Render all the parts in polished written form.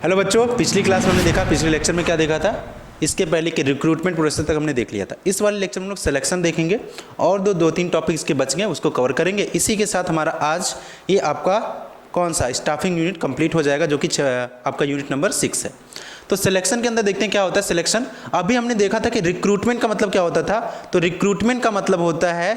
Hello बच्चों, पिछली class में हमने देखा, पिछले लेक्चर में क्या देखा था, इसके पहले के रिक्रूटमेंट प्रोसेस तक हमने देख लिया था। इस वाले लेक्चर में हम लोग सिलेक्शन देखेंगे और दो तीन टॉपिक्स के बच गए उसको कवर करेंगे। इसी के साथ हमारा आज ये आपका कौन सा स्टाफिंग यूनिट कंप्लीट हो जाएगा, जो कि आपका यूनिट नंबर 6 है। तो सिलेक्शन के अंदर देखते हैं क्या होता है सिलेक्शन। अभी हमने देखा था कि रिक्रूटमेंट का मतलब क्या होता था। तो रिक्रूटमेंट का मतलब होता है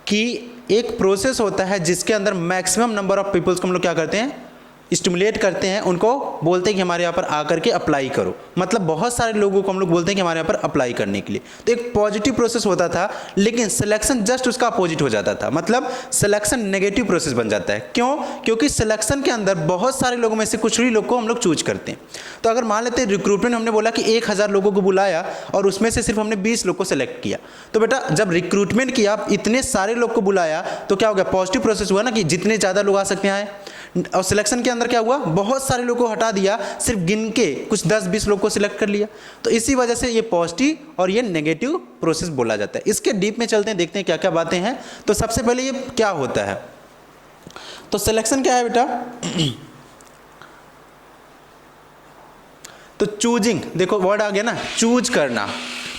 कि एक प्रोसेस होता है जिसके अंदर मैक्सिमम नंबर ऑफ पीपल्स को हम लोग क्या करते हैं, स्टिमुलेट करते हैं, उनको बोलते हैं कि हमारे यहाँ पर आकर के अप्लाई करो। मतलब बहुत सारे लोगों को हम लोग बोलते हैं कि हमारे यहाँ पर अप्लाई करने के लिए। तो एक पॉजिटिव प्रोसेस होता था, लेकिन सिलेक्शन जस्ट उसका अपोजिट हो जाता था। मतलब सिलेक्शन नेगेटिव प्रोसेस बन जाता है। क्यों? क्योंकि सिलेक्शन के अंदर बहुत सारे लोगों में से कुछ ही लोग को हम लोग चूज करते हैं। तो अगर मान लेते हैं रिक्रूटमेंट, हमने बोला कि 1000 लोगों को बुलाया और उसमें से सिर्फ हमने 20 लोग को सिलेक्ट किया। तो बेटा जब रिक्रूटमेंट किया, इतने सारे लोग को बुलाया, तो क्या हो गया, पॉजिटिव प्रोसेस हुआ ना, कि जितने ज़्यादा लोग आ सकते हैं आए। और सिलेक्शन के अंदर क्या हुआ, बहुत सारे लोगों को हटा दिया, सिर्फ गिन के कुछ 10-20 लोग को सिलेक्ट कर लिया। तो इसी वजह से ये पॉजिटिव और ये नेगेटिव प्रोसेस बोला जाता है। इसके डीप में चलते हैं, देखते हैं क्या क्या बातें हैं। तो सबसे पहले ये क्या होता है, तो सिलेक्शन क्या है बेटा, तो चूजिंग, देखो वर्ड आ गया ना, चूज करना।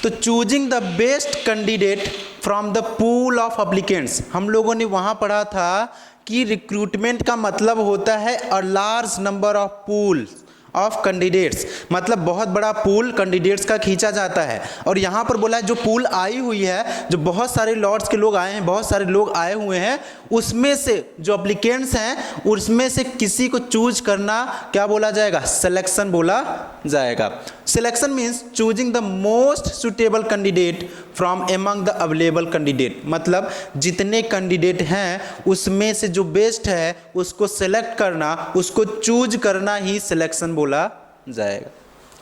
तो choosing the best candidate from the pool of applicants. हम लोगों ने वहां पढ़ा था कि रिक्रूटमेंट का मतलब होता है a large number of pool of candidates. मतलब बहुत बड़ा पूल कैंडिडेट्स का खींचा जाता है। और यहाँ पर बोला है जो पूल आई हुई है, जो बहुत सारे लॉट्स के लोग आए हैं, बहुत सारे लोग आए हुए हैं, उसमें से जो एप्लीकेंट्स हैं उसमें से किसी को चूज करना क्या बोला जाएगा, सिलेक्शन बोला जाएगा। Selection means choosing the most suitable candidate from among the available candidate. मतलब जितने कैंडिडेट हैं उसमें से जो बेस्ट है उसको सेलेक्ट करना, उसको चूज करना ही सिलेक्शन बोला जाएगा।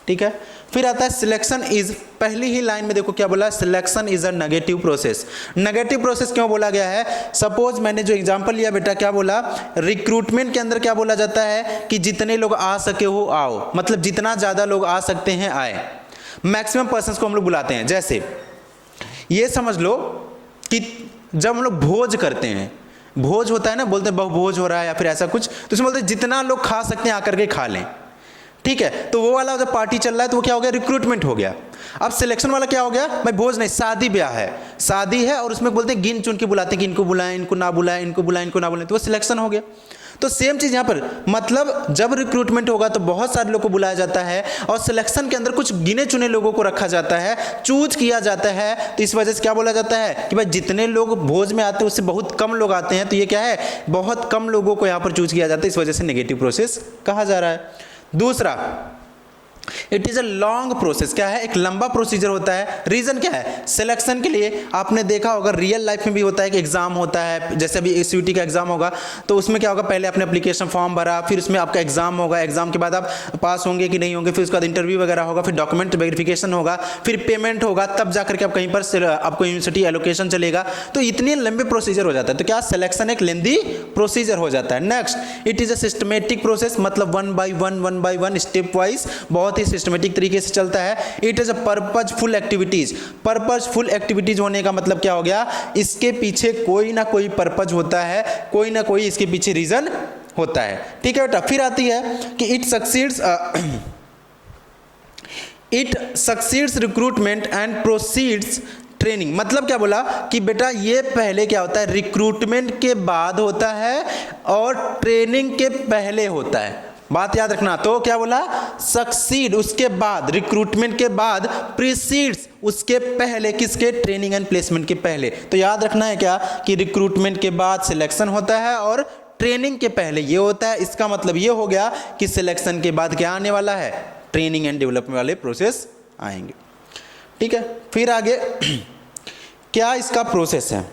ठीक है। फिर आता है सिलेक्शन इज, पहली ही लाइन में देखो क्या बोला, selection is a negative process. Negative process क्यों बोला गया है? सपोज मैंने जो एग्जांपल लिया बेटा, क्या बोला, रिक्रूटमेंट के अंदर क्या बोला जाता है कि जितने लोग आ सके हो आओ। मतलब जितना ज़्यादा लोग आ सकते हैं आए। मैक्सिमम पर्सन्स को हम लोग बुलाते हैं। जैसे ये समझ लो कि जब हम लोग भोज करते हैं, भोज होता है ना, बोलते हैं बहुभोज हो रहा है या फिर ऐसा कुछ, तो उसमें बोलते हैं जितना लोग खा सकते हैं आकर के खा लें। ठीक है। तो वो वाला जब पार्टी चल रहा है तो वो क्या हो गया, रिक्रूटमेंट हो गया। अब सिलेक्शन वाला क्या हो गया, भाई भोज नहीं, शादी ब्याह है, शादी है और उसमें बोलते हैं गिन चुन के बुलाते हैं कि इनको बुलाएं, इनको ना बुलाएं, इनको बुलाएं, इनको ना बुलाएं, तो वो सिलेक्शन हो गया। तो सेम चीज़ यहाँ पर, मतलब जब रिक्रूटमेंट होगा तो बहुत सारे लोगों को बुलाया जाता है और सिलेक्शन के अंदर कुछ गिने चुने लोगों को रखा जाता है, चूज किया जाता है। तो इस वजह से क्या बोला जाता है कि भाई जितने लोग भोज में आते हैं उससे बहुत कम लोग आते हैं, तो ये क्या है, बहुत कम लोगों को यहाँ पर चूज किया जाता है। इस वजह से नेगेटिव प्रोसेस कहा जा रहा है। दूसरा, it is a long process. क्या है, एक लंबा प्रोसीजर होता है। रीजन क्या है, सिलेक्शन के लिए आपने देखा होगा रियल लाइफ में भी होता है कि एग्जाम होता है। जैसे अभी एसयूटी का एग्जाम होगा तो उसमें क्या होगा, पहले आपने एप्लीकेशन फॉर्म भरा, फिर उसमें आपका एग्जाम होगा, एग्जाम के बाद आप पास होंगे कि नहीं होंगे, फिर उसके बाद इंटरव्यू वगैरह होगा, फिर डॉक्यूमेंट वेरिफिकेशन होगा, फिर पेमेंट होगा, तब जाकर के आप कहीं पर आपको यूनिवर्सिटी एलोकेशन चलेगा। तो इतने लंबे प्रोसीजर हो जाता है। तो क्या, सिलेक्शन एक लेंदी प्रोसीजर हो जाता है। Next, it is a systematic process. मतलब one by one step wise बहुत ही सिस्टमेटिक तरीके से चलता है। It is a purposeful activities. Purposeful activities होने का मतलब क्या हो गया, इसके पीछे कोई ना कोई पर्पज होता है, कोई ना कोई इसके पीछे रीजन होता है। ठीक है बेटा। फिर आती है कि it succeeds recruitment and proceeds training. मतलब क्या बोला कि बेटा ये पहले क्या होता है, रिक्रूटमेंट के बाद होता है और ट्रेनिंग के पहले होता है। बात याद रखना। तो क्या बोला, सक्सीड उसके बाद, रिक्रूटमेंट के बाद, प्रीसीड्स उसके पहले, किसके, ट्रेनिंग एंड प्लेसमेंट के पहले। तो याद रखना है क्या कि रिक्रूटमेंट के बाद सिलेक्शन होता है और ट्रेनिंग के पहले ये होता है। इसका मतलब ये हो गया कि सिलेक्शन के बाद क्या आने वाला है, ट्रेनिंग एंड डेवलपमेंट वाले प्रोसेस आएंगे। ठीक है। फिर आगे क्या इसका प्रोसेस है,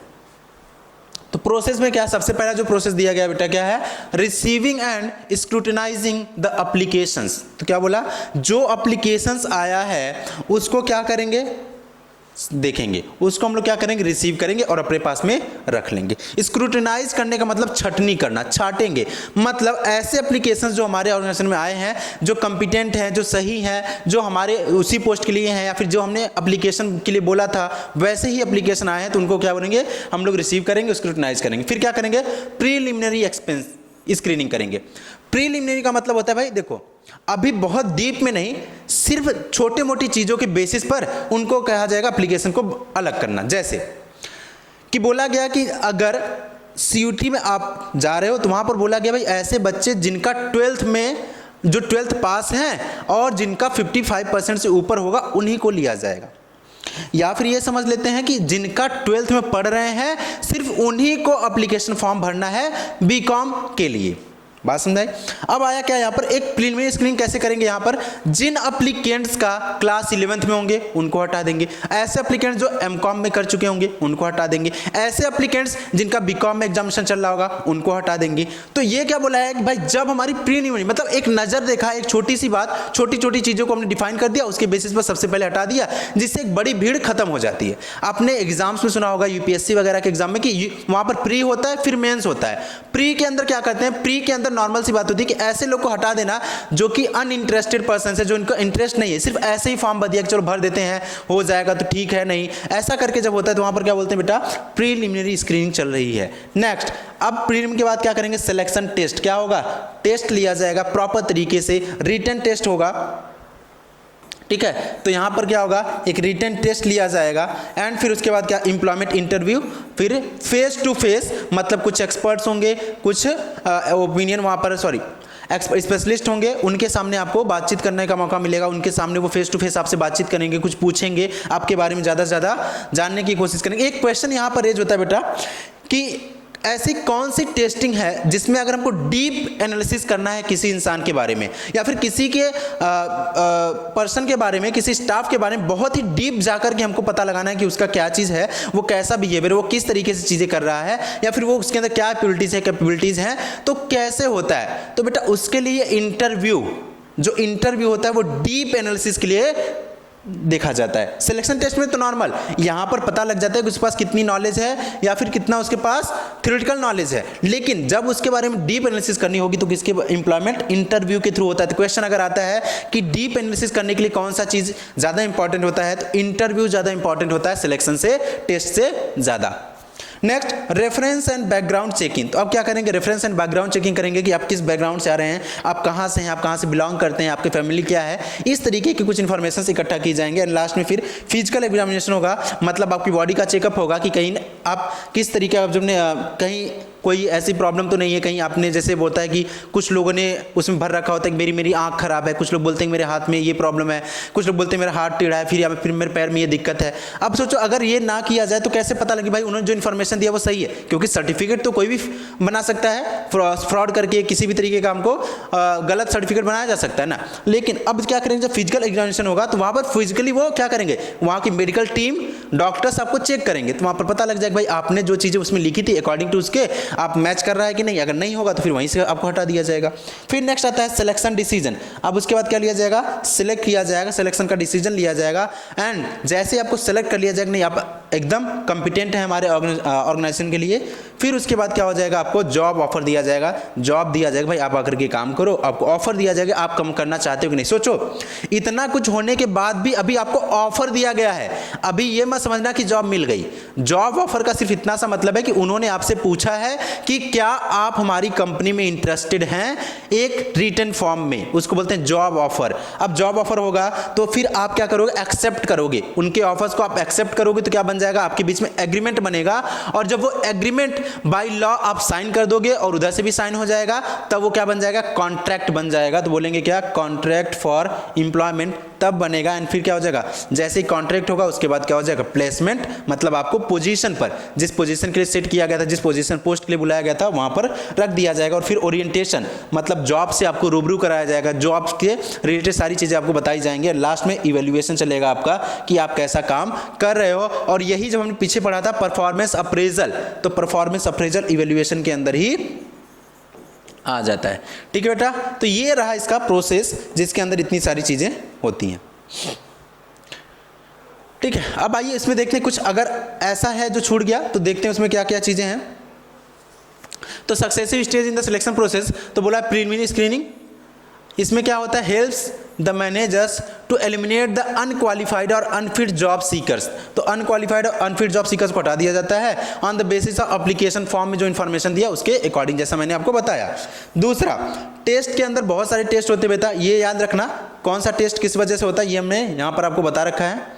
तो प्रोसेस में क्या, सबसे पहला जो प्रोसेस दिया गया बेटा क्या है, receiving end scrutinising the applications. तो क्या बोला, जो एप्लीकेशंस आया है उसको क्या करेंगे, देखेंगे, उसको हम लोग क्या करेंगे, रिसीव करेंगे और अपने पास में रख लेंगे। स्क्रूटिनाइज करने का मतलब छटनी करना, छाटेंगे। मतलब ऐसे एप्लीकेशंस जो हमारे ऑर्गेनाइजेशन में आए हैं, जो कॉम्पिटेंट हैं, जो सही हैं, जो हमारे उसी पोस्ट के लिए हैं या फिर जो हमने एप्लीकेशन के लिए बोला था वैसे ही एप्लीकेशन आए हैं, तो उनको क्या बोलेंगे, हम लोग रिसीव करेंगे, स्क्रूटिनाइज करेंगे। फिर क्या करेंगे, प्रीलिमिनरी एक्सपेंस स्क्रीनिंग करेंगे। प्रीलिमिनरी का मतलब होता है भाई देखो, अभी बहुत डीप में नहीं, सिर्फ छोटे मोटी चीज़ों के बेसिस पर उनको कहा जाएगा एप्लीकेशन को अलग करना। जैसे कि बोला गया कि अगर CUT में आप जा रहे हो तो वहाँ पर बोला गया भाई ऐसे बच्चे जिनका 12th में जो 12th पास हैं और जिनका 55% से ऊपर होगा उन्हीं को लिया जाएगा। या फिर ये समझ लेते हैं कि जिनका 12th में पढ़ रहे हैं सिर्फ उन्हीं को एप्लीकेशन फॉर्म भरना है BCom के लिए। बात समझाई? अब आया क्या यहाँ पर, एक प्रीलिमिनरी स्क्रीनिंग कैसे करेंगे। यहाँ पर जिन एप्लीकेंट्स का क्लास 11th में होंगे उनको हटा देंगे, ऐसे एप्लीकेंट्स जो MCom में कर चुके होंगे उनको हटा देंगे, ऐसे एप्लीकेंट्स जिनका BCom में एग्जामिनेशन चल रहा होगा उनको हटा देंगे। तो ये क्या बोला है कि भाई जब हमारी प्रीलिमिनरी मतलब एक नज़र देखा, एक छोटी सी बात, छोटी छोटी चीज़ों को हमने डिफाइन कर दिया, उसके बेसिस पर सबसे पहले हटा दिया, जिससे एक बड़ी भीड़ खत्म हो जाती है। आपने एग्जाम्स में सुना होगा UPSC वगैरह के एग्जाम में कि वहाँ पर प्री होता है फिर मेंस होता है। प्री के अंदर क्या करते हैं, प्री के अंदर नॉर्मल सी बात होती है कि ऐसे लोग को हटा देना जो कि अनइंटरेस्टेड पर्सन है, जो इनको इंटरेस्ट नहीं है, सिर्फ ऐसे ही फॉर्म भर दिया कि चलो भर देते हैं हो जाएगा तो ठीक है, नहीं ऐसा करके जब होता है तो वहां पर क्या बोलते हैं बेटा, प्रीलिमिनरी स्क्रीनिंग चल रही है। नेक्स्ट, अब प्रीलिम के बाद क्या करेंगे, सिलेक्शन टेस्ट। क्या होगा, टेस्ट लिया जाएगा प्रॉपर तरीके से, रिटन टेस्ट होगा, ठीक है। तो यहाँ पर क्या होगा, एक रिटन टेस्ट लिया जाएगा एंड फिर उसके बाद क्या, एम्प्लॉयमेंट इंटरव्यू, फिर फेस टू फेस, मतलब कुछ एक्सपर्ट्स होंगे, कुछ ओपिनियन वहाँ पर स्पेशलिस्ट होंगे, उनके सामने आपको बातचीत करने का मौका मिलेगा, उनके सामने वो फेस टू फेस आपसे बातचीत करेंगे, कुछ पूछेंगे, आपके बारे में ज़्यादा से ज़्यादा जानने की कोशिश करेंगे। एक क्वेश्चन यहाँ पर रेज होता है बेटा कि ऐसी कौन सी टेस्टिंग है जिसमें अगर हमको डीप एनालिसिस करना है किसी इंसान के बारे में या फिर किसी के पर्सन के बारे में, किसी स्टाफ के बारे में बहुत ही डीप जाकर के हमको पता लगाना है कि उसका क्या चीज़ है, वो कैसा बिहेवियर, वो किस तरीके से चीज़ें कर रहा है, या फिर वो उसके अंदर क्या कैपेबिलिटीज़ हैं, तो कैसे होता है। तो बेटा उसके लिए इंटरव्यू, जो इंटरव्यू होता है वो डीप एनालिसिस के लिए देखा जाता है। सिलेक्शन टेस्ट में तो नॉर्मल यहाँ पर पता लग जाता है कि उसके पास कितनी नॉलेज है या फिर कितना उसके पास थ्योरेटिकल नॉलेज है, लेकिन जब उसके बारे में डीप एनालिसिस करनी होगी तो किसके, एम्प्लॉयमेंट इंटरव्यू के थ्रू होता है। तो क्वेश्चन अगर आता है कि डीप एनालिसिस करने के लिए कौन सा चीज़ ज़्यादा इंपॉर्टेंट होता है, तो इंटरव्यू ज़्यादा इंपॉर्टेंट होता है सिलेक्शन से, टेस्ट से ज़्यादा। Next, reference and background checking. तो अब क्या करेंगे, रेफरेंस एंड बैकग्राउंड चेकिंग करेंगे कि आप किस बैकग्राउंड से आ रहे हैं, आप कहाँ से हैं, आप कहाँ से बिलोंग करते हैं, आपकी फैमिली क्या है, इस तरीके की कुछ इन्फॉर्मेशन इकट्ठा की जाएंगे। एंड लास्ट में फिर फिजिकल एग्जामिनेशन होगा, मतलब आपकी बॉडी का चेकअप होगा कि कहीं आप किस तरीके का, जब कहीं कोई ऐसी प्रॉब्लम तो नहीं है, कहीं आपने जैसे बोलता है कि कुछ लोगों ने उसमें भर रखा होता है कि मेरी आंख खराब है, कुछ लोग बोलते हैं मेरे हाथ में ये प्रॉब्लम है, कुछ लोग बोलते हैं मेरा हाथ टेढ़ा है, फिर मेरे पैर में ये दिक्कत है। अब सोचो अगर ये ना किया जाए तो कैसे पता लगे भाई उन्होंने जो इन्फॉर्मेशन दिया वो सही है, क्योंकि सर्टिफिकेट तो कोई भी बना सकता है, फ्रॉड करके किसी भी तरीके का हमको गलत सर्टिफिकेट बनाया जा सकता है ना। लेकिन अब क्या करेंगे, जब फिजिकल एग्जामिनेशन होगा तो वहाँ पर फिजिकली वो क्या करेंगे, वहाँ की मेडिकल टीम, डॉक्टर्स आपको चेक करेंगे, तो वहाँ पर पता लग जाएगा भाई आपने जो चीज़ें उसमें लिखी थी अकॉर्डिंग टू उसके आप मैच कर रहा है कि नहीं। अगर नहीं होगा तो फिर वहीं से आपको हटा दिया जाएगा। फिर नेक्स्ट आता है सिलेक्शन डिसीजन। अब उसके बाद क्या लिया जाएगा, सिलेक्ट किया जाएगा, सिलेक्शन का डिसीजन लिया जाएगा एंड जैसे आपको सेलेक्ट कर लिया जाएगा, नहीं आप एकदम कॉम्पिटेंट है हमारे ऑर्गेनाइजेशन के लिए, फिर उसके बाद क्या हो जाएगा, आपको जॉब ऑफर दिया जाएगा, जॉब दिया जाएगा, भाई आप आकर के काम करो, आपको ऑफर दिया जाएगा, आप कम करना चाहते हो कि नहीं। सोचो इतना कुछ होने के बाद भी अभी आपको ऑफर दिया गया है, अभी ये मत समझना कि जॉब मिल गई। जॉब ऑफर का सिर्फ इतना सा मतलब है कि उन्होंने आपसे पूछा है कि क्या आप हमारी कंपनी में इंटरेस्टेड हैं, एक रिटन फॉर्म में, उसको बोलते हैं जॉब ऑफर। अब जॉब ऑफर होगा तो फिर आप क्या करोगे, एक्सेप्ट करोगे उनके ऑफर्स को, आप एक्सेप्ट करोगे तो क्या बन जाएगा, आपके बीच में एग्रीमेंट बनेगा, और जब वो एग्रीमेंट बाय लॉ आप साइन कर दोगे और उधर से भी साइन हो जाएगा, तब वो क्या बन जाएगा, कॉन्ट्रैक्ट बन जाएगा। तो बोलेंगे क्या, कॉन्ट्रैक्ट फॉर एम्प्लॉयमेंट, तब बनेगा। एंड फिर क्या हो जाएगा, जैसे ही कॉन्ट्रैक्ट होगा उसके बाद क्या हो जाएगा, प्लेसमेंट, मतलब आपको पोजीशन पर, जिस पोजीशन के लिए सेट किया गया था, जिस पोजीशन पोस्ट के लिए बुलाया गया था वहां पर रख दिया जाएगा। और फिर ओरिएंटेशन, मतलब जॉब से आपको रूबरू कराया जाएगा, जॉब के रिलेटेड सारी चीजें आपको बताई जाएंगी। लास्ट में इवैल्यूएशन चलेगा आपका कि आप कैसा काम कर रहे हो। और यही जब हमने पीछे पढ़ा था परफॉर्मेंस अप्रेजल, तो परफॉर्मेंस अप्रेजल इवैल्यूएशन के अंदर ही आ जाता है। ठीक है बेटा, तो ये रहा इसका प्रोसेस जिसके अंदर इतनी सारी चीजें होती हैं। ठीक है, अब आइए इसमें देखते हैं कुछ अगर ऐसा है जो छूट गया तो देखते हैं उसमें क्या क्या चीजें हैं। तो successive stage in the selection process, तो बोला प्रीलिमिनरी स्क्रीनिंग, इसमें क्या होता है, helps the managers to eliminate the unqualified और अनफिट जॉब सीकर्स। तो अनक्वालिफाइड और अनफिट जॉब सीकर्स को हटा दिया जाता है on the basis of application form में जो इन्फॉर्मेशन दिया उसके अकॉर्डिंग, जैसा मैंने आपको बताया। दूसरा, टेस्ट के अंदर बहुत सारे टेस्ट होते बेटा, ये याद रखना कौन सा टेस्ट किस वजह से होता है, ये हमने यहां पर आपको बता रखा है।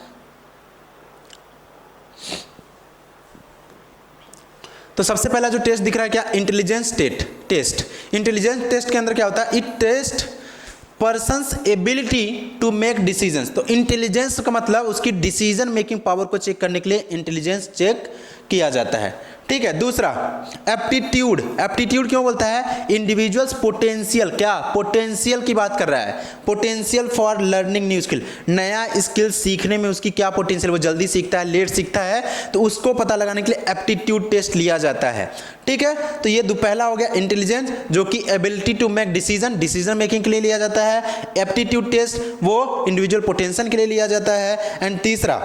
तो सबसे पहला जो टेस्ट दिख रहा है क्या, इंटेलिजेंस टेस्ट। इंटेलिजेंस टेस्ट के अंदर क्या होता है, it test person's ability to make decisions. तो इंटेलिजेंस का मतलब उसकी डिसीजन मेकिंग पावर को चेक करने के लिए इंटेलिजेंस चेक किया जाता है, ठीक है। दूसरा, एप्टीट्यूड। एप्टीट्यूड क्यों बोलता है, इंडिविजुअल्स पोटेंशियल, क्या पोटेंशियल की बात कर रहा है, potential for learning new skill, नया स्किल सीखने में उसकी क्या पोटेंशियल, वो जल्दी सीखता है, लेट सीखता है, तो उसको पता लगाने के लिए एप्टीट्यूड टेस्ट लिया जाता है, ठीक है। तो ये पहला हो गया इंटेलिजेंस, जो कि ability to make decision making के लिए लिया जाता है। एप्टीट्यूड टेस्ट वो इंडिविजुअल पोटेंशियल के लिए लिया जाता है। एंड तीसरा,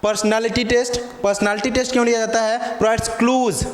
पर्सनालिटी टेस्ट क्यों लिया जाता है, provides clues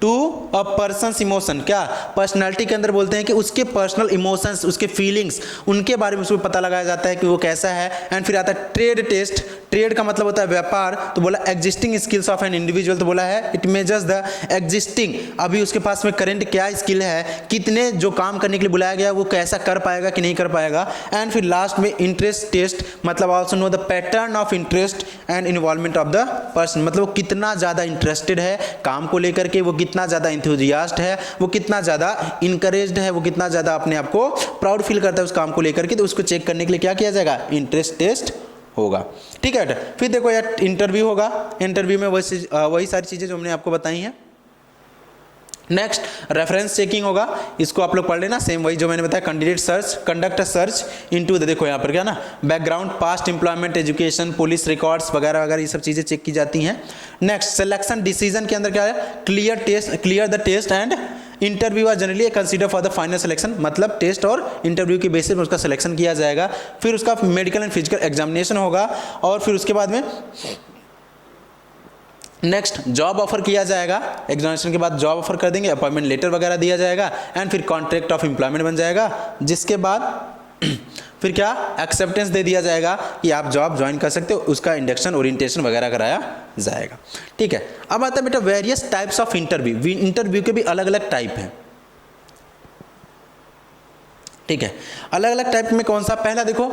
to a person's emotion. क्या पर्सनालिटी के अंदर बोलते हैं कि उसके पर्सनल इमोशंस, उसके फीलिंग्स, उनके बारे में उसको पता लगाया जाता है कि वो कैसा है। एंड फिर आता है ट्रेड टेस्ट। ट्रेड का मतलब होता है व्यापार, तो बोला existing skills of an individual, तो बोला है इट मेजर्स द एग्जिस्टिंग, अभी उसके पास में करेंट क्या स्किल है, कितने जो काम करने के लिए बुलाया गया वो कैसा कर पाएगा कि नहीं कर पाएगा। एंड फिर लास्ट में इंटरेस्ट टेस्ट, मतलब also know the pattern of interest and involvement of the person, मतलब वो कितना ज़्यादा इंटरेस्टेड है काम को लेकर के, वो कितना ज़्यादा इंथुजियास्ट है, वो कितना ज़्यादा इनकरेज्ड है, वो कितना ज़्यादा अपने आप को प्राउड फील करता है उस काम को लेकर के, तो उसको चेक करने के लिए क्या किया जाएगा, इंटरेस्ट टेस्ट होगा, ठीक है। फिर देखो यार इंटरव्यू होगा, इंटरव्यू में वही सारी चीज़ें जो हमने आपको बताई हैं। नेक्स्ट, रेफरेंस चेकिंग होगा, इसको आप लोग पढ़ लेना, सेम वही जो मैंने बताया, candidate search, conduct search into, देखो यहाँ पर क्या ना, background, past employment, education, police records वगैरह वगैरह, ये सब चीज़ें चेक की जाती हैं। नेक्स्ट, सिलेक्शन डिसीजन के अंदर क्या है, clear the test and interview are generally consider for the final selection, मतलब टेस्ट और इंटरव्यू के बेसिस में उसका सिलेक्शन किया जाएगा। फिर उसका मेडिकल एंड फिजिकल एग्जामिनेशन होगा, और फिर उसके बाद में नेक्स्ट जॉब ऑफर किया जाएगा, एग्जामिनेशन के बाद जॉब ऑफर कर देंगे, अपॉइंटमेंट लेटर वगैरह दिया जाएगा, एंड फिर कॉन्ट्रैक्ट ऑफ एम्प्लॉयमेंट बन जाएगा, जिसके बाद फिर क्या एक्सेप्टेंस दे दिया जाएगा कि आप जॉब ज्वाइन कर सकते हो, उसका इंडक्शन ओरिएंटेशन वगैरह कराया जाएगा, ठीक है। अब आता है बेटा various types of interview. Interview के भी अलग अलग टाइप हैं, ठीक है। अलग अलग टाइप में कौन सा, पहला देखो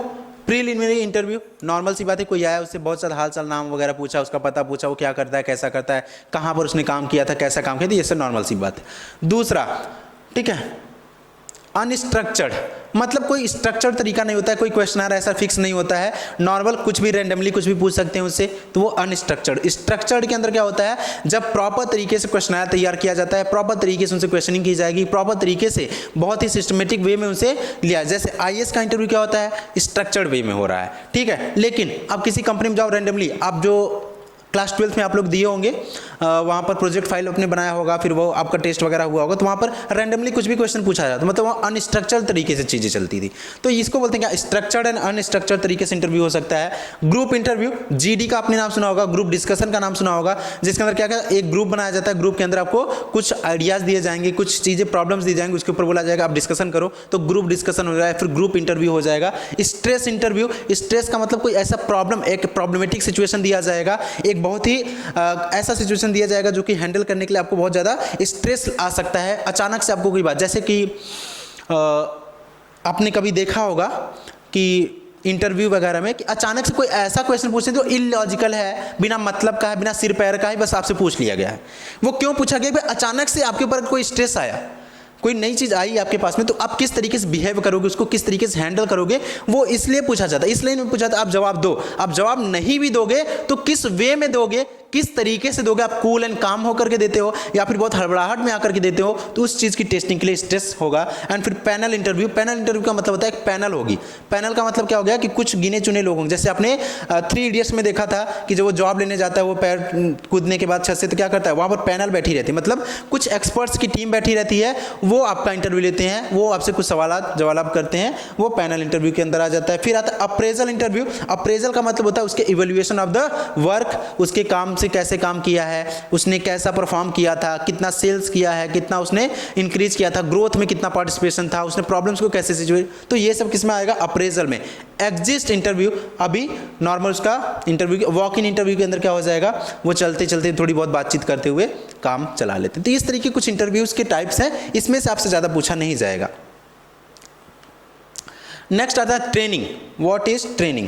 प्रीलिमिनरी इंटरव्यू, नॉर्मल सी बात है, कोई आया उससे बहुत सारा हाल चाल नाम वगैरह पूछा, उसका पता पूछा, वो क्या करता है, कैसा करता है, कहाँ पर उसने काम किया था, कैसा काम किया था, ये सब नॉर्मल सी बात है। दूसरा, ठीक है, अनस्ट्रक्चर्ड, मतलब कोई स्ट्रक्चर्ड तरीका नहीं होता है, कोई क्वेश्चनर ऐसा फिक्स नहीं होता है, नॉर्मल कुछ भी रैंडमली कुछ भी पूछ सकते हैं उससे, तो वो अनस्ट्रक्चर्ड। स्ट्रक्चर्ड के अंदर क्या होता है, जब प्रॉपर तरीके से क्वेश्चनर तैयार किया जाता है, प्रॉपर तरीके से उनसे क्वेश्चनिंग की जाएगी, प्रॉपर तरीके से बहुत ही सिस्टमेटिक वे में उनसे लिया, जैसे IAS का इंटरव्यू क्या होता है, स्ट्रक्चर्ड वे में हो रहा है, ठीक है। लेकिन अब किसी कंपनी में जाओ रैंडमली, आप जो क्लास 12th में आप लोग दिए होंगे, वहाँ पर प्रोजेक्ट फाइल अपने बनाया होगा, फिर वो आपका टेस्ट वगैरह हुआ होगा, तो वहाँ पर रैंडमली कुछ भी क्वेश्चन पूछा जाता, मतलब वहाँ अनस्ट्रक्चर्ड तरीके से चीज़ें चलती थी, तो इसको बोलते हैं क्या, स्ट्रक्चर्ड एंड अनस्ट्रक्चर्ड तरीके से इंटरव्यू हो सकता है। ग्रुप इंटरव्यू, GD का आपने नाम सुना होगा, ग्रुप डिस्कशन का नाम सुना होगा, जिसके अंदर क्या क्या एक ग्रुप बनाया जाता है, ग्रुप के अंदर आपको कुछ आइडियाज़ दिए जाएंगे, कुछ चीज़ें प्रॉब्लम्स दी जाएंगी, उसके ऊपर बोला जाएगा आप डिस्कशन करो, तो ग्रुप डिस्कशन हो जाएगा, फिर ग्रुप इंटरव्यू हो जाएगा। स्ट्रेस इंटरव्यू, स्ट्रेस का मतलब कोई ऐसा प्रॉब्लम, एक प्रॉब्लमेटिक सिचुएशन दिया जाएगा, एक बहुत ही ऐसा सिचुएशन दिया जाएगा जो कि हैंडल करने के लिए आपको बहुत ज़्यादा स्ट्रेस आ सकता है, अचानक से आपको कोई बात, जैसे कि आपने कभी देखा होगा कि इंटरव्यू वगैरह में कि अचानक से कोई ऐसा क्वेश्चन पूछते हैं जो इलॉजिकल है, बिना मतलब का है, बिना सिर पैर का है, बस आपसे पूछ लिया गया है। वो क्यों पूछा गया, अचानक से आपके ऊपर कोई स्ट्रेस आया, कोई नई चीज़ आई आपके पास में, तो आप किस तरीके से बिहेव करोगे, उसको किस तरीके से हैंडल करोगे, वो इसलिए पूछा जाता है। इसलिए नहीं पूछा जाता आप जवाब दो, आप जवाब नहीं भी दोगे तो किस वे में दोगे, किस तरीके से दोगे, आप कूल एंड काम होकर के देते हो या फिर बहुत हड़बड़ाहट में आकर के देते हो, तो उस चीज़ की टेस्टिंग के लिए स्ट्रेस होगा। एंड फिर पैनल इंटरव्यू, पैनल इंटरव्यू का मतलब होता है एक पैनल होगी। पैनल का मतलब क्या हो गया कि कुछ गिने चुने लोग होंगे, जैसे आपने 3 इडियट्स में देखा था कि जब वो जॉब लेने जाता है, वो पैर कूदने के बाद छत से, तो क्या करता है, वहाँ पर पैनल बैठी रहती है, मतलब कुछ एक्सपर्ट्स की टीम बैठी रहती है, वो आपका इंटरव्यू लेते हैं, वो आपसे कुछ सवाल जवाब करते हैं, वो पैनल इंटरव्यू के अंदर आ जाता है। फिर आता है अप्रेजल इंटरव्यू। अप्रेजल का मतलब होता है उसके इवैल्यूएशन ऑफ द वर्क, उसके काम से से कैसे काम किया है, उसने कैसा परफॉर्म किया था, कितना सेल्स किया है, कितना उसने इंक्रीज किया था, ग्रोथ में कितना पार्टिसिपेशन था, उसने प्रॉब्लम्स को कैसे सिचुएट, तो ये सब किस में आएगा, अप्रेजल में। एग्जिस्ट इंटरव्यू, अभी नॉर्मल उसका इंटरव्यू, वॉक इन इंटरव्यू के अंदर क्या हो जाएगा, वो चलते चलते थोड़ी बहुत बातचीत करते हुए काम चला लेते हैं। तो इस तरीके कुछ इंटरव्यूज के टाइप्स हैं, इसमें से आपसे ज़्यादा पूछा नहीं जाएगा। नेक्स्ट आता है ट्रेनिंग। What is training?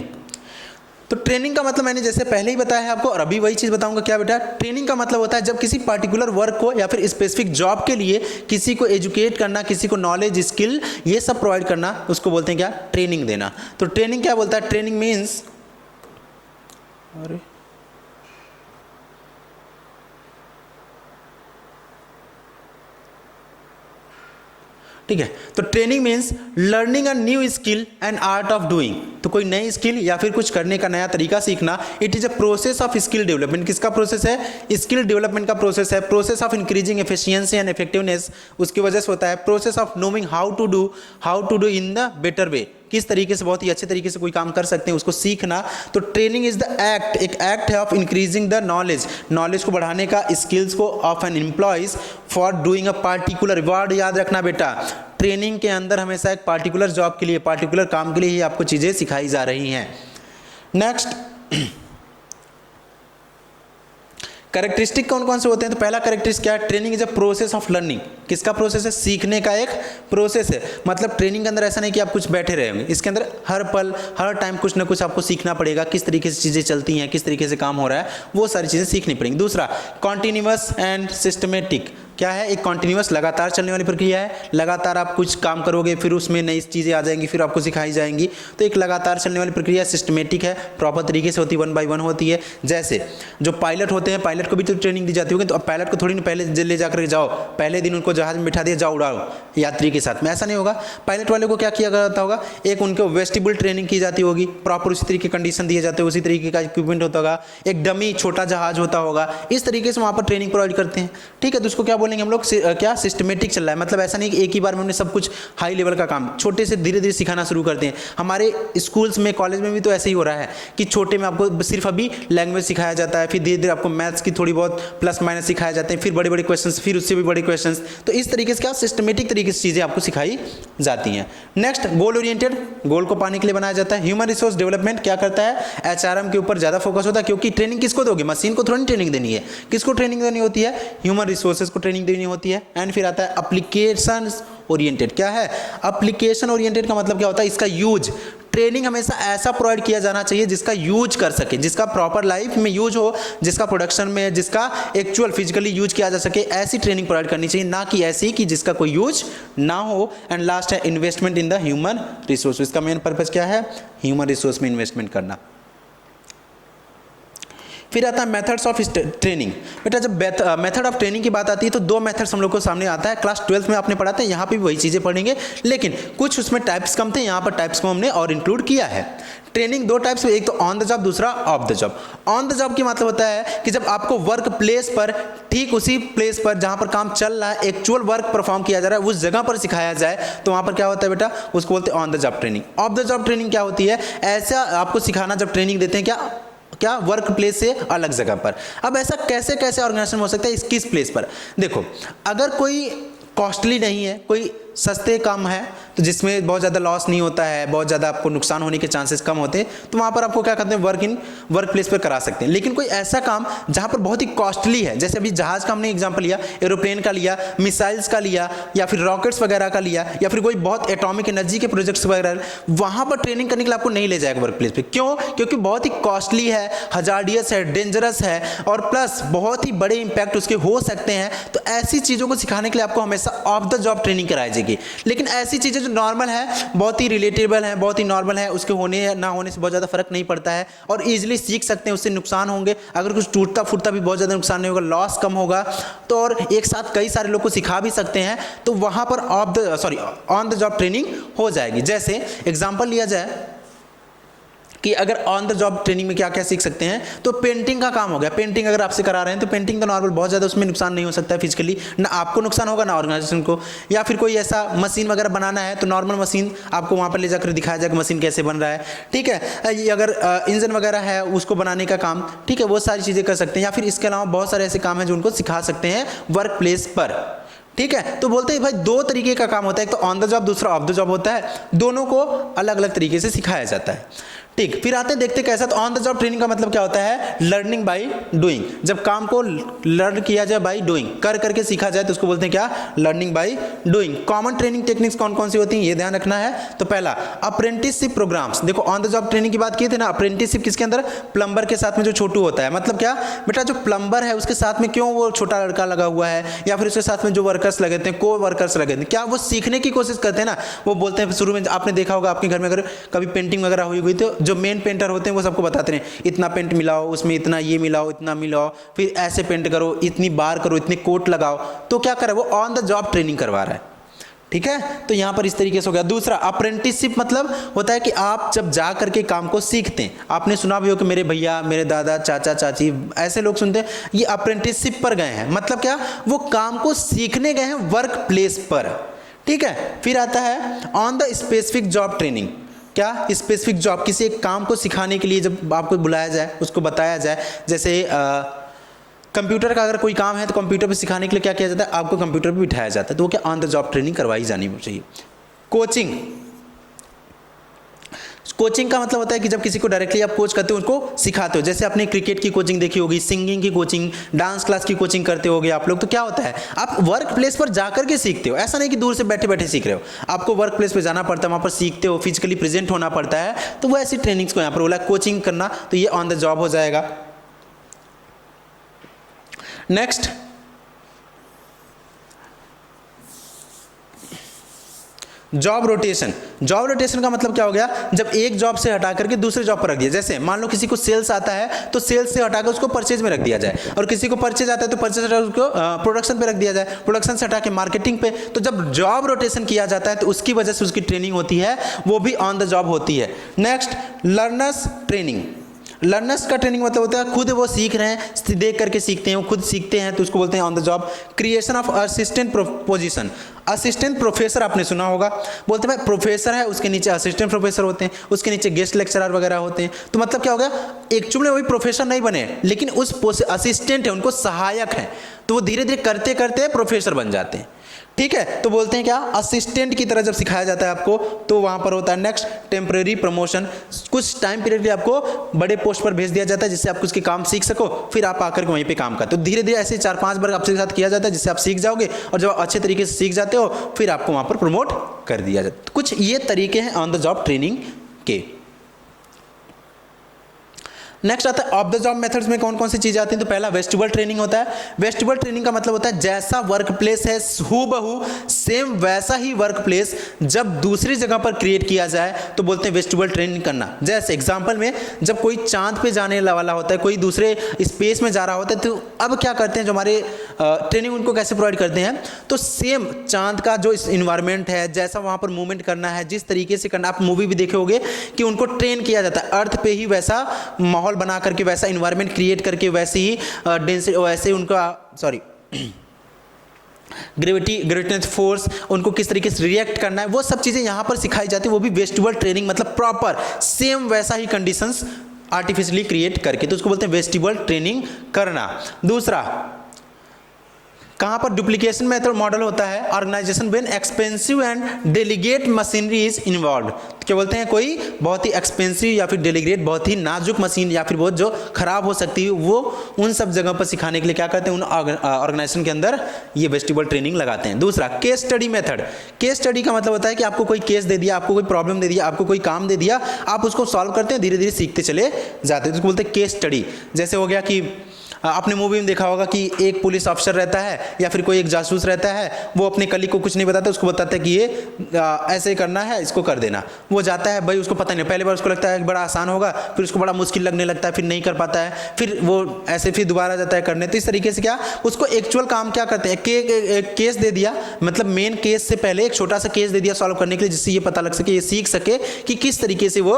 तो ट्रेनिंग का मतलब मैंने जैसे पहले ही बताया है आपको, और अभी वही चीज़ बताऊंगा। क्या बेटा? ट्रेनिंग का मतलब होता है जब किसी पर्टिकुलर वर्क को या फिर स्पेसिफिक जॉब के लिए किसी को एजुकेट करना, किसी को नॉलेज, स्किल, ये सब प्रोवाइड करना, उसको बोलते हैं क्या, ट्रेनिंग देना। तो ट्रेनिंग क्या बोलता है, ट्रेनिंग मीन्स, ठीक है, तो training means learning a new skill and art of doing. तो कोई नई स्किल या फिर कुछ करने का नया तरीका सीखना। It is a process of skill development. किसका प्रोसेस है? स्किल डेवलपमेंट का प्रोसेस है। Process of increasing efficiency and effectiveness, उसकी वजह से होता है। Process of knowing how to do in the better way, किस तरीके से बहुत ही अच्छे तरीके से कोई काम कर सकते हैं, उसको सीखना। तो ट्रेनिंग इज द एक्ट, एक एक्ट है ऑफ इंक्रीजिंग द नॉलेज को बढ़ाने का, स्किल्स को of an employees for doing a particular word. याद रखना बेटा, ट्रेनिंग के अंदर हमेशा एक पार्टिकुलर जॉब के लिए, पार्टिकुलर काम के लिए ही आपको चीज़ें सिखाई जा रही हैं। नेक्स्ट, कैरेक्टरिस्टिक कौन कौन से होते हैं? तो पहला कैरेक्टरिस्टिक क्या है? Training is a process of learning. किसका प्रोसेस है? सीखने का एक प्रोसेस है। मतलब ट्रेनिंग के अंदर ऐसा नहीं कि आप कुछ बैठे रहे होंगे, इसके अंदर हर पल हर टाइम कुछ ना कुछ आपको सीखना पड़ेगा, किस तरीके से चीज़ें चलती हैं, किस तरीके से काम हो रहा है, वो सारी चीज़ें सीखनी पड़ेंगी। दूसरा, कॉन्टिन्यूअस एंड सिस्टमेटिक। क्या है? एक कॉन्टिन्यूअस, लगातार चलने वाली प्रक्रिया है। लगातार आप कुछ काम करोगे, फिर उसमें नई चीज़ें आ जाएंगी, फिर आपको सिखाई जाएंगी। तो एक लगातार चलने वाली प्रक्रिया सिस्टमेटिक है, प्रॉपर तरीके से होती है, 1 by 1 होती है। जैसे जो पायलट होते हैं, पायलट को भी तो ट्रेनिंग दी जाती होगी। तो अब पायलट को थोड़ी ना पहले ले जाकर जाओ, पहले दिन उनको जहाज में बिठा दिया, जाओ उड़ाओ यात्री के साथ में, ऐसा नहीं होगा। पायलट वाले को क्या किया जाता होगा? एक उनको वेस्टिबल ट्रेनिंग की जाती होगी, प्रॉपर उसी तरीके कंडीशन दिए जाते हैं, उसी तरीके का इक्विपमेंट होता होगा, एक डमी छोटा जहाज होता होगा। इस तरीके से वहाँ पर ट्रेनिंग प्रोवाइड करते हैं। ठीक है, तो उसको क्या बोलेंगे हम लोग? क्या सिस्टमेटिक चल रहा है। मतलब ऐसा नहीं कि एक ही बार में उन्हें सब कुछ हाई लेवल का काम, छोटे से धीरे धीरे सिखाना शुरू करते हैं। हमारे स्कूल्स में, कॉलेज में भी तो ऐसे ही हो रहा है कि छोटे में आपको सिर्फ अभी लैंग्वेज सिखाया जाता है, फिर धीरे धीरे आपको मैथ्स की थोड़ी बहुत प्लस माइनस सिखाया जाते हैं, फिर बड़े बड़े क्वेश्चंस, फिर उससे भी बड़े क्वेश्चंस। तो इस तरीके से क्या सिस्टमेटिक तरीके से चीज़ें आपको सिखाई जाती हैं। नेक्स्ट, गोल ओरिएंटेड, गोल को पाने के लिए बनाया जाता है। ह्यूमन रिसोर्स डेवलपमेंट क्या करता है? HRM के ऊपर ज़्यादा फोकस होता है, क्योंकि ट्रेनिंग किसको दोगे? मशीन को थोड़ी ट्रेनिंग देनी है, किसको ट्रेनिंग देनी होती है? ह्यूमन रिसोर्सेज को ट्रेनिंग देनी होती है। एंड फिर आता है एप्लीकेशन ओरिएंटेड। क्या है? एप्लीकेशन ओरिएंटेड का मतलब क्या होता है? इसका यूज, ट्रेनिंग हमेशा ऐसा प्रोवाइड किया जाना चाहिए जिसका यूज कर सके, जिसका प्रॉपर लाइफ में यूज हो, जिसका प्रोडक्शन में, जिसका एक्चुअल फिजिकली यूज किया जा सके, ऐसी ट्रेनिंग प्रोवाइड करनी चाहिए, ना कि ऐसी कि जिसका कोई यूज ना हो। एंड लास्ट है investment in the human resource. इसका मेन पर्पज क्या है? ह्यूमन रिसोर्स में इन्वेस्टमेंट करना। फिर आता है मेथड्स ऑफ ट्रेनिंग। बेटा जब मेथड ऑफ ट्रेनिंग की बात आती है तो 2 मेथड्स हम लोग को सामने आता है। क्लास 12th में आपने पढ़ा था, यहाँ पे भी वही चीज़ें पढ़ेंगे, लेकिन कुछ उसमें टाइप्स कम थे, यहाँ पर टाइप्स को हमने और इंक्लूड किया है। ट्रेनिंग 2 टाइप्स में, एक तो ऑन द जॉब, दूसरा of the job. On the job की मतलब होता है कि जब आपको वर्क प्लेस पर, ठीक उसी प्लेस पर जहाँ पर काम चल रहा है, एक्चुअल वर्क परफॉर्म किया जा रहा है, उस जगह पर सिखाया जाए, तो वहाँ पर क्या होता है बेटा? उसको बोलते हैं on the job training. Of the job training क्या होती है? ऐसा आपको सिखाना जब ट्रेनिंग देते हैं क्या वर्क प्लेस से अलग जगह पर। अब ऐसा कैसे कैसे ऑर्गेनाइजेशन हो सकता है? किस प्लेस पर? देखो, अगर कोई कॉस्टली नहीं है, कोई सस्ते काम है, तो जिसमें बहुत ज़्यादा लॉस नहीं होता है, बहुत ज़्यादा आपको नुकसान होने के चांसेस कम होते हैं, तो वहाँ पर आपको क्या करते हैं? वर्क प्लेस पर करा सकते हैं। लेकिन कोई ऐसा काम जहाँ पर बहुत ही कॉस्टली है, जैसे अभी जहाज़ का हमने एग्जांपल लिया, एरोप्लेन का लिया, मिसाइल्स का लिया, या फिर रॉकेट्स वगैरह का लिया, या फिर कोई बहुत एटॉमिक एनर्जी के प्रोजेक्ट्स वगैरह, वहाँ पर ट्रेनिंग करने के लिए आपको नहीं ले जाएगा वर्क प्लेस पर। क्यों? क्योंकि बहुत ही कॉस्टली है, हजार्डियस है, डेंजरस है, और प्लस बहुत ही बड़े इंपैक्ट उसके हो सकते हैं। तो ऐसी चीज़ों को सिखाने के लिए आपको हमेशा ऑफ द जॉब ट्रेनिंग कराई जाएगी। लेकिन ऐसी चीज़ें जो नॉर्मल है, बहुत ही रिलेटेबल है, बहुत ही नॉर्मल है, उसके होने या ना होने से बहुत ज़्यादा फर्क नहीं पड़ता है, और ईजिली सीख सकते हैं, उससे नुकसान होंगे, अगर कुछ टूटता फूटता भी बहुत ज़्यादा नुकसान नहीं होगा, लॉस कम होगा, तो और एक साथ कई सारे लोग को सिखा भी सकते हैं, तो वहाँ पर ऑन द जॉब ट्रेनिंग हो जाएगी। जैसे एग्जाम्पल लिया जाए, कि अगर ऑन द जॉब ट्रेनिंग में क्या क्या सीख सकते हैं, तो पेंटिंग का काम हो गया। पेंटिंग अगर आपसे करा रहे हैं तो पेंटिंग तो नॉर्मल बहुत ज़्यादा उसमें नुकसान नहीं हो सकता है फिजिकली, ना आपको नुकसान होगा ना ऑर्गेनाइजेशन को। या फिर कोई ऐसा मशीन वगैरह बनाना है तो नॉर्मल मशीन आपको वहाँ पर ले जाकर दिखाया जाएगा मशीन कैसे बन रहा है, ठीक है। ये अगर इंजन वगैरह है उसको बनाने का काम, ठीक है, वो सारी चीज़ें कर सकते हैं। या फिर इसके अलावा बहुत सारे ऐसे काम हैं जो उनको सिखा सकते हैं वर्क प्लेस पर, ठीक है। तो बोलते हैं भाई दो तरीके का काम होता है, एक तो ऑन द जॉब, दूसरा ऑफ द जॉब होता है। दोनों को अलग अलग तरीके से सिखाया जाता है, ठीक। फिर आते हैं देखते कैसा। तो ऑन द जॉब ट्रेनिंग का मतलब क्या होता है, लर्निंग बाय डूइंग। जब काम को लर्न किया जाए बाय डूइंग, कर करके सीखा जाए तो उसको बोलते हैं क्या, learning by doing. Common training techniques कौन कौन सी होती हैं ये ध्यान रखना है। तो पहला अप्रेंटिसशिप प्रोग्राम्स। देखो ऑन द जॉब ट्रेनिंग की बात की थी ना, अप्रेंटिसशिप किसके अंदर, प्लम्बर के साथ में जो छोटू होता है। मतलब क्या बेटा, जो प्लम्बर है उसके साथ में क्यों वो छोटा लड़का लगा हुआ है, या फिर उसके साथ में जो वर्कर्स लगे थे, को वर्कर्स लगे थे, क्या वो सीखने की कोशिश करते हैं ना। वो बोलते हैं शुरू में, आपने देखा होगा आपके घर में अगर कभी पेंटिंग वगैरह हुई हुई तो जो मेन पेंटर होते हैं वो सबको बताते हैं इतना पेंट मिलाओ, उसमें इतना ये मिलाओ, इतना मिलाओ, फिर ऐसे पेंट करो, इतनी बार करो, इतने कोट लगाओ। तो क्या करे, वो ऑन द जॉब ट्रेनिंग करवा रहा है, ठीक है। तो यहां पर इस तरीके से हो गया। दूसरा अप्रेंटिसशिप मतलब होता है कि आप जब जा करके काम को सीखते हैं। आपने सुना भी हो कि मेरे भैया, मेरे दादा, चाचा, चाची, ऐसे लोग सुनते हैं ये अप्रेंटिसशिप पर गए हैं। मतलब क्या, वो काम को सीखने गए हैं वर्क प्लेस पर, ठीक है। फिर आता है on the specific job training. क्या, स्पेसिफिक जॉब, किसी एक काम को सिखाने के लिए जब आपको बुलाया जाए, उसको बताया जाए। जैसे कंप्यूटर का अगर कोई काम है तो कंप्यूटर पे सिखाने के लिए क्या किया जाता है, आपको कंप्यूटर पे बिठाया जाता है, तो वो क्या ऑन द जॉब ट्रेनिंग करवाई जानी चाहिए। कोचिंग, कोचिंग का मतलब होता है कि जब किसी को डायरेक्टली आप कोच करते हो, उनको सिखाते हो। जैसे आपने क्रिकेट की कोचिंग देखी होगी, सिंगिंग की कोचिंग, डांस क्लास की कोचिंग करते होगे आप लोग। तो क्या होता है, आप वर्क प्लेस पर जाकर के सीखते हो। ऐसा नहीं कि दूर से बैठे बैठे सीख रहे हो, आपको वर्क प्लेस पर जाना पड़ता है, वहाँ पर सीखते हो, फिजिकली प्रेजेंट होना पड़ता है। तो वो ऐसी ट्रेनिंग्स को यहाँ पर बोला कोचिंग करना, तो ये ऑन द जॉब हो जाएगा। Next job rotation. Job rotation का मतलब क्या हो गया, जब एक जॉब से हटा करके दूसरे जॉब पर रख दिया। जैसे मान लो किसी को सेल्स आता है तो सेल्स से हटाकर उसको परचेज में रख दिया जाए, और किसी को परचेज आता है तो परचेज हटा उसको प्रोडक्शन पे रख दिया जाए, प्रोडक्शन से हटा के मार्केटिंग पे। तो जब जॉब रोटेशन किया जाता है तो उसकी वजह से उसकी ट्रेनिंग होती है, वो भी ऑन द जॉब होती है। Next learners training. लर्नर्स का ट्रेनिंग मतलब होता है खुद वो सीख रहे हैं, देख करके सीखते हैं, खुद सीखते हैं, तो उसको बोलते हैं on the job. Creation of assistant position. Assistant professor आपने सुना होगा, बोलते हैं भाई प्रोफेसर है, उसके नीचे असिस्टेंट प्रोफेसर होते हैं, उसके नीचे गेस्ट लेक्चरर वगैरह होते हैं। तो मतलब क्या हो गया, एक्चुअली वही प्रोफेसर नहीं बने, लेकिन उस असिस्टेंट है, उनको सहायक है, तो वो धीरे धीरे करते करते प्रोफेसर बन जाते हैं, ठीक है। तो बोलते हैं क्या, असिस्टेंट की तरह जब सिखाया जाता है आपको, तो वहां पर होता है। Next temporary promotion. कुछ टाइम पीरियड के लिए आपको बड़े पोस्ट पर भेज दिया जाता है जिससे आप उसके काम सीख सको, फिर आप आकर के वहीं पे काम करते हो। धीरे धीरे ऐसे 4-5 बार आपके साथ किया जाता है जिससे आप सीख जाओगे, और जब आप अच्छे तरीके से सीख जाते हो फिर आपको वहां पर प्रमोट कर दिया जाता है। तो कुछ ये तरीके हैं ऑन द जॉब ट्रेनिंग के। नेक्स्ट आता है ऑफ द जॉब मेथड्स में कौन कौन सी चीजें आती हैं। तो पहला वेस्टिबल ट्रेनिंग होता है। वेस्टिबल ट्रेनिंग का मतलब होता है जैसा वर्क प्लेस है हूबहू सेम वैसा ही वर्क प्लेस जब दूसरी जगह पर क्रिएट किया जाए तो बोलते हैं वेस्टिबल ट्रेनिंग करना। जैसे एग्जांपल में जब कोई चांद पे जाने वाला होता है, कोई दूसरे स्पेस में जा रहा होता है, तो अब क्या करते हैं जो हमारे ट्रेनिंग उनको कैसे प्रोवाइड करते हैं, तो सेम चांद का जो इन्वायरमेंट है, जैसा वहाँ पर मूवमेंट करना है, जिस तरीके से करना, आप मूवी भी देखे होंगे कि उनको ट्रेन किया जाता है अर्थ पे ही वैसा माहौल बना करके, वैसा इन्वायरमेंट क्रिएट करके, वैसे ही डेंसिटी, वैसे उनका ग्रेविटेशनल फोर्स, उनको किस तरीके से रिएक्ट करना है, वो सब चीजें यहां पर सिखाई जाती है। वो भी वेस्टिबल ट्रेनिंग, मतलब प्रॉपर सेम वैसा ही कंडीशंस आर्टिफिशियली क्रिएट करके, तो उसको बोलते हैं वेस्टिबल ट्रेनिंग करना। दूसरा कहाँ पर डुप्लीकेशन मेथड मॉडल होता है, organisation when expensive and delegate machinery is involved. क्या बोलते हैं, कोई बहुत ही एक्सपेंसिव या फिर डेलीगेट बहुत ही नाजुक मशीन या फिर बहुत जो खराब हो सकती है, वो उन सब जगह पर सिखाने के लिए क्या करते हैं, उन ऑर्गेनाइजेशन के अंदर ये वेस्टिबल ट्रेनिंग लगाते हैं। दूसरा case study method. Case study का मतलब होता है कि आपको कोई केस दे दिया, आपको कोई प्रॉब्लम दे दिया, आपको कोई काम दे दिया, आप उसको सॉल्व करते हैं, धीरे धीरे सीखते चले जाते हैं, तो उसको बोलते हैं केस स्टडी। जैसे हो गया कि आपने मूवी में देखा होगा कि एक पुलिस ऑफिसर रहता है या फिर कोई एक जासूस रहता है, वो अपने कलीग को कुछ नहीं बताता, उसको बताता है कि ये ऐसे करना है, इसको कर देना। वो जाता है, भाई उसको पता नहीं, पहले बार उसको लगता है बड़ा आसान होगा, फिर उसको बड़ा मुश्किल लगने लगता है, फिर नहीं कर पाता है, फिर वो ऐसे फिर दोबारा जाता है करने। तो इस तरीके से क्या उसको एक्चुअल काम क्या करते हैं, केस दे दिया, मतलब मेन केस से पहले एक छोटा सा केस दे दिया सॉल्व करने के लिए, जिससे ये पता लग सके, ये सीख सके कि किस तरीके से वो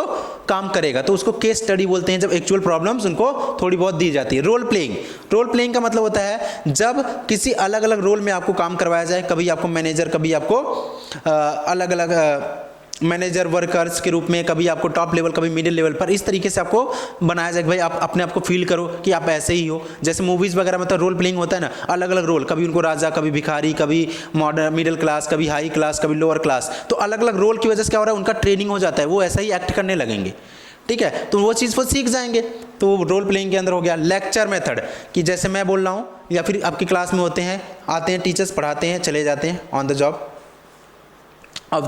काम करेगा। तो उसको केस स्टडी बोलते हैं, जब एक्चुअल प्रॉब्लम्स उनको थोड़ी बहुत दी जाती है। रोल प्लेइंग का मतलब होता है जब किसी अलग अलग रोल में आपको काम करवाया जाए, कभी आपको मैनेजर, कभी आपको अलग अलग मैनेजर वर्कर्स के रूप में, कभी आपको टॉप लेवल, कभी मिडिल लेवल पर, इस तरीके से आपको बनाया जाए कि भाई आप अपने आप को फील करो कि आप ऐसे ही हो। जैसे मूवीज़ वगैरह में तो रोल प्लेइंग होता है ना, अलग अलग रोल, कभी उनको राजा, कभी भिखारी, कभी मॉडर्न मिडिल क्लास, कभी हाई क्लास, कभी लोअर क्लास। तो अलग अलग रोल की वजह से क्या हो रहा है, उनका ट्रेनिंग हो जाता है, वो ऐसा ही एक्ट करने लगेंगे। ठीक है, तो वो चीज़ वो सीख जाएंगे। तो रोल प्लेइंग के अंदर हो गया। लेक्चर मेथड, कि जैसे मैं बोल रहा हूँ या फिर आपकी क्लास में होते हैं, आते हैं टीचर्स, पढ़ाते हैं, चले जाते हैं, ऑन द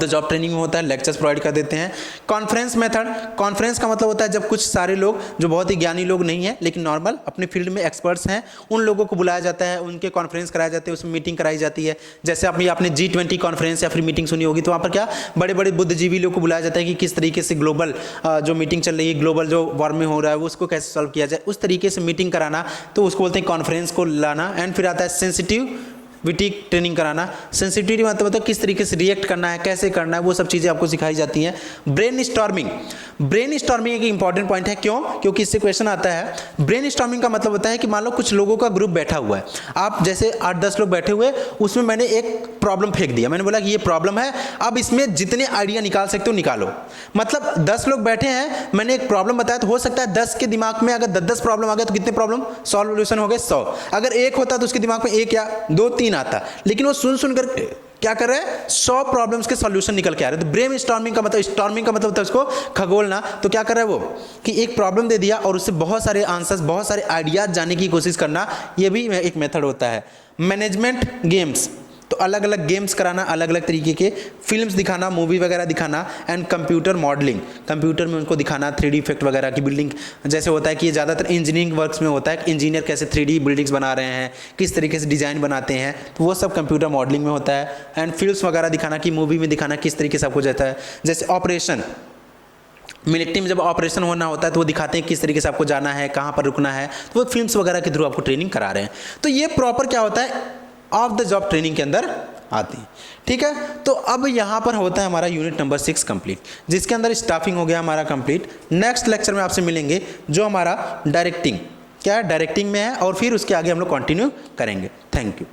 जॉब ट्रेनिंग में होता है, लेक्चर्स प्रोवाइड कर देते हैं। कॉन्फ्रेंस मेथड, कॉन्फ्रेंस का मतलब होता है जब कुछ सारे लोग जो बहुत ही ज्ञानी लोग नहीं हैं लेकिन नॉर्मल अपने फील्ड में एक्सपर्ट्स हैं, उन लोगों को बुलाया जाता है, उनके कॉन्फ्रेंस कराए जाते हैं, उसमें मीटिंग कराई जाती है। जैसे आपने G20 कॉन्फ्रेंस या फिर मीटिंग सुनी होगी, तो वहाँ पर क्या बड़े बड़े बुद्धिजीवी लोग को बुलाया जाता है कि किस तरीके से ग्लोबल जो मीटिंग चल रही है, ग्लोबल जो वार्मिंग हो रहा है, वो उसको कैसे सॉल्व किया जाए, उस तरीके से मीटिंग कराना, तो उसको बोलते हैं कॉन्फ्रेंस को लाना। एंड फिर आता है सेंसिटिविटी ट्रेनिंग कराना। सेंसिटिविटी मतलब किस तरीके से रिएक्ट करना है, कैसे करना है, वो सब चीज़ें आपको सिखाई जाती हैं। ब्रेन स्टॉर्मिंग एक इंपॉर्टेंट पॉइंट है। क्यों? क्योंकि इससे क्वेश्चन आता है। ब्रेन स्टॉर्मिंग का मतलब होता है कि मान लो कुछ लोगों का ग्रुप बैठा हुआ है, आप जैसे 8-10 लोग बैठे हुए, उसमें मैंने एक प्रॉब्लम फेंक दिया, मैंने बोला कि ये प्रॉब्लम है, अब इसमें जितने आइडिया निकाल सकते हो निकालो। मतलब 10 लोग बैठे हैं, मैंने एक प्रॉब्लम बताया, तो हो सकता है 10 के दिमाग में अगर 10 प्रॉब्लम आ गए तो कितने प्रॉब्लम सॉल्यूशन हो गए? 100। अगर एक होता तो उसके दिमाग में 1 या 2-3 आता, लेकिन वो सुन कर क्या कर रहे हैं, 100 प्रॉब्लम्स के सॉल्यूशन निकल के आ रहे हैं। तो ब्रेन स्टॉर्मिंग का मतलब होता है उसको खगोलना। तो क्या कर रहा है वो कि एक प्रॉब्लम दे दिया और उससे बहुत सारे आंसर्स, बहुत सारे आइडियाज जानने की कोशिश करना, ये भी एक मेथड होता है। मैनेजमेंट गेम्स, तो अलग अलग गेम्स कराना, अलग अलग तरीके के फिल्म्स दिखाना, मूवी वगैरह दिखाना। एंड कंप्यूटर मॉडलिंग, कंप्यूटर में उनको दिखाना 3D इफेक्ट वगैरह की बिल्डिंग, जैसे होता है कि ये ज़्यादातर इंजीनियरिंग वर्क्स में होता है, इंजीनियर कैसे 3D बिल्डिंग्स बना रहे हैं, किस तरीके से डिज़ाइन बनाते हैं, तो वो सब कंप्यूटर मॉडलिंग में होता है। एंड फिल्म्स वगैरह दिखाना कि मूवी में दिखाना किस तरीके से आपको जाता है। जैसे ऑपरेशन, मिलिट्री में जब ऑपरेशन होना होता है तो वो दिखाते हैं किस तरीके से आपको जाना है, कहाँ पर रुकना है, तो वो फिल्म्स वगैरह के थ्रू आपको ट्रेनिंग करा रहे हैं। तो ये प्रॉपर क्या होता है, ऑफ द जॉब ट्रेनिंग के अंदर आती है। ठीक है, तो अब यहाँ पर होता है हमारा यूनिट नंबर 6 कंप्लीट, जिसके अंदर स्टाफिंग हो गया हमारा कंप्लीट। नेक्स्ट लेक्चर में आपसे मिलेंगे जो हमारा डायरेक्टिंग, क्या है डायरेक्टिंग में है, और फिर उसके आगे हम लोग कंटिन्यू करेंगे। Thank you.